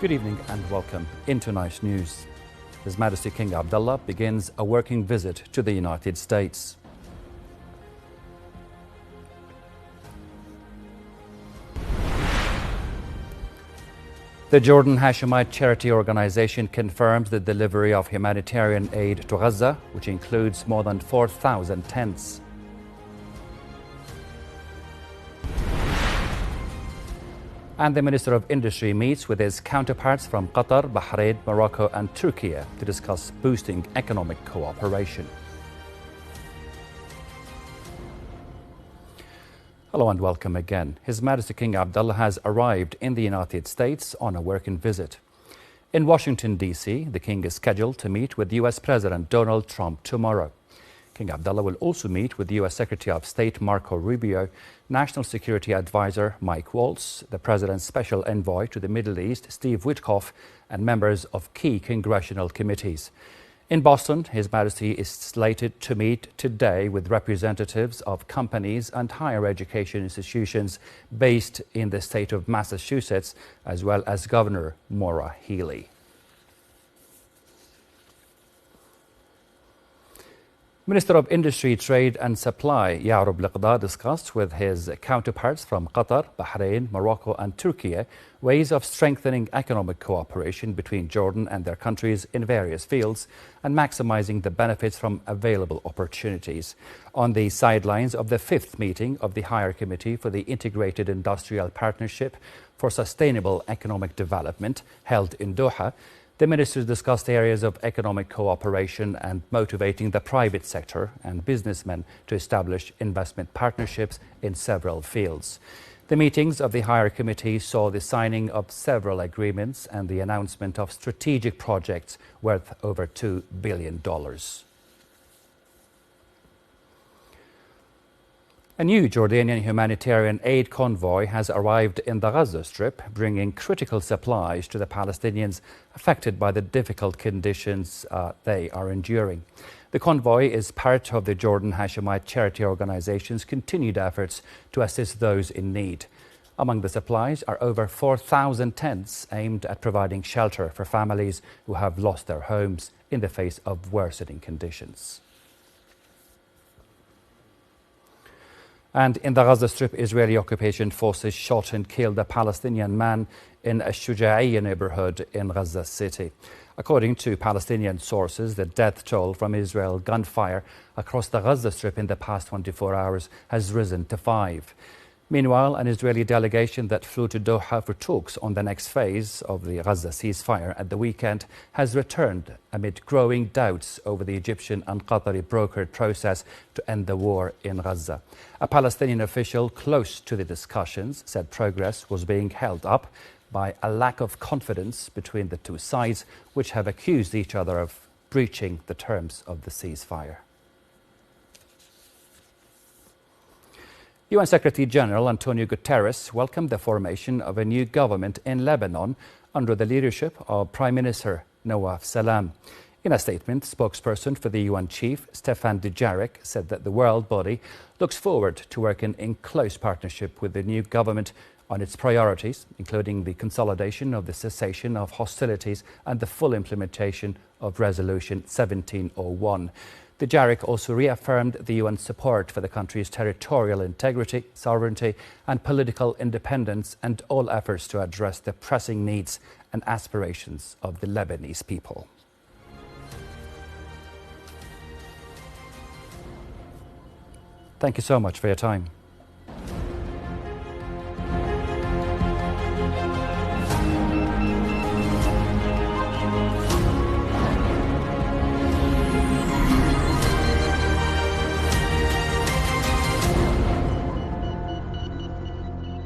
Good evening and welcome into Nice News. His Majesty King Abdullah begins a working visit to the United States. The Jordan Hashemite charity organization confirms the delivery of humanitarian aid to Gaza, which includes more than 4,000 tents. And the Minister of Industry meets with his counterparts from Qatar, Bahrain, Morocco and Turkey to discuss boosting economic cooperation. Hello and welcome again. His Majesty King Abdullah has arrived in the United States on a working visit. In Washington, D.C., the King is scheduled to meet with U.S. President Donald Trump tomorrow. King Abdullah will also meet with U.S. Secretary of State Marco Rubio, National Security Advisor Mike Waltz, the President's Special Envoy to the Middle East Steve Witkoff, and members of key congressional committees. In Boston, His Majesty is slated to meet today with representatives of companies and higher education institutions based in the state of Massachusetts, as well as Governor Maura Healey. Minister of Industry, Trade and Supply Yaroub Liqda discussed with his counterparts from Qatar, Bahrain, Morocco and Turkey ways of strengthening economic cooperation between Jordan and their countries in various fields and maximizing the benefits from available opportunities. On the sidelines of the fifth meeting of the Higher Committee for the Integrated Industrial Partnership for Sustainable Economic Development held in Doha, the ministers discussed areas of economic cooperation and motivating the private sector and businessmen to establish investment partnerships in several fields. The meetings of the Higher Committee saw the signing of several agreements and the announcement of strategic projects worth over $2 billion. A new Jordanian humanitarian aid convoy has arrived in the Gaza Strip, bringing critical supplies to the Palestinians affected by the difficult conditions they are enduring. The convoy is part of the Jordan Hashemite charity organization's continued efforts to assist those in need. Among the supplies are over 4,000 tents aimed at providing shelter for families who have lost their homes in the face of worsening conditions. And in the Gaza Strip, Israeli occupation forces shot and killed a Palestinian man in a Shuja'iyya neighborhood in Gaza City. According to Palestinian sources, the death toll from Israel gunfire across the Gaza Strip in the past 24 hours has risen to 5. Meanwhile, an Israeli delegation that flew to Doha for talks on the next phase of the Gaza ceasefire at the weekend has returned amid growing doubts over the Egyptian and Qatari brokered process to end the war in Gaza. A Palestinian official close to the discussions said progress was being held up by a lack of confidence between the two sides, which have accused each other of breaching the terms of the ceasefire. UN Secretary General Antonio Guterres welcomed the formation of a new government in Lebanon under the leadership of Prime Minister Nawaf Salam. In a statement, spokesperson for the UN chief, Stefan Dujarric, said that the world body looks forward to working in close partnership with the new government on its priorities, including the consolidation of the cessation of hostilities and the full implementation of Resolution 1701. Dujarric also reaffirmed the UN's support for the country's territorial integrity, sovereignty and political independence and all efforts to address the pressing needs and aspirations of the Lebanese people. Thank you so much for your time.